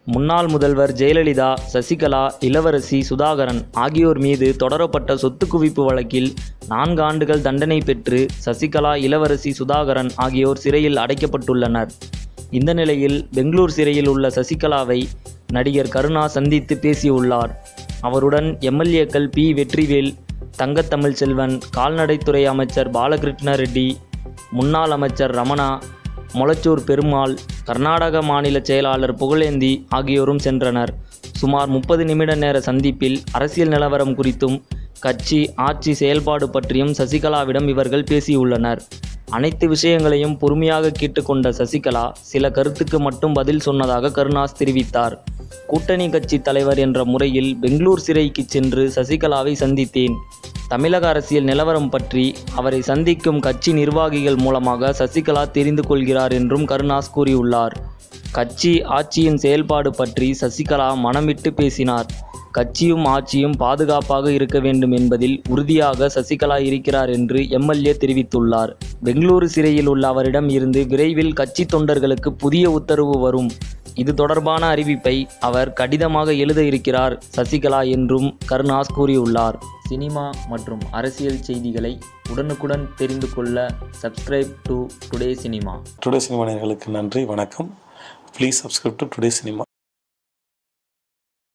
முன்னாள் முதல்வர் ஜெயலலிதா, சசிகலா, இளவரசி சுதாகரன் ஆகியோர் மீது தொடரப்பட்ட சொத்து குவிப்பு வழக்கில் 4 ஆண்டுகள் தண்டனை பெற்று சசிகலா, இளவரசி சுதாகரன் ஆகியோர் சிறையில் அடைக்கப்பட்டுள்ளனர். இந்த நிலையில் பெங்களூர் சிறையில் உள்ள சசிகலாவை நடிகர் கருணா சந்தித்து பேசியுள்ளார். அவருடன் எம்எல்ஏக்கள் பி. வெற்றிவேல், தங்கத்தமிழ்ச்செல்வன், கால்நடைத்துறை அமைச்சர் பாலகிருஷ்ண ரெட்டி, முன்னாள் அமைச்சர் ரமணா, மொளச்சூர் பெருமாள், கர்நாடக மாநில செயலாளர் புகழேந்தி ஆகியோரும் சென்றனர். சுமார் 30 நிமிட நேர சந்திப்பில் அரசியல் நிலவரம் குறித்தும் கட்சி, ஆட்சி செயல்பாடு பற்றியும் சசிகலாவிடம் இவர்கள் பேசியுள்ளனர். அனைத்து விஷயங்களையும் பொறுமையாக கேட்டுக்கொண்ட சசிகலா சில கருத்துக்கு மட்டும் பதில் சொன்னதாக கருணாஸ் தெரிவித்தார். கூட்டணி கட்சி தலைவர் என்ற முறையில் பெங்களூர் சிறைக்கு சென்று சசிகலாவை சந்தித்தேன். தமிழக அரசியல் நிலவரம் பற்றி அவரை சந்திக்கும் கட்சி நிர்வாகிகள் மூலமாக சசிகலா தெரிந்து கொள்கிறார் என்றும் கருணாஸ் கூறியுள்ளார். கட்சி, ஆட்சியின் செயல்பாடு பற்றி சசிகலா மனமிட்டு பேசினார். கட்சியும் ஆட்சியும் பாதுகாப்பாக இருக்க வேண்டும் என்பதில் உறுதியாக சசிகலா இருக்கிறார் என்று எம்எல்ஏ தெரிவித்துள்ளார். பெங்களூரு சிறையில் உள்ள அவரிடம் இருந்து விரைவில் கட்சி தொண்டர்களுக்கு புதிய உத்தரவு வரும். இது தொடர்பான அறிவிப்பை அவர் கடிதமாக எழுத இருக்கிறார் சசிகலா என்றும் கருணாஸ் கூறியுள்ளார். சினிமா மற்றும் அரசியல் செய்திகளை உடனுக்குடன் தெரிந்து கொள்ள subscribe to today cinema. Today cinema நேயர்களுக்கு நன்றி, வணக்கம். Please subscribe to today cinema.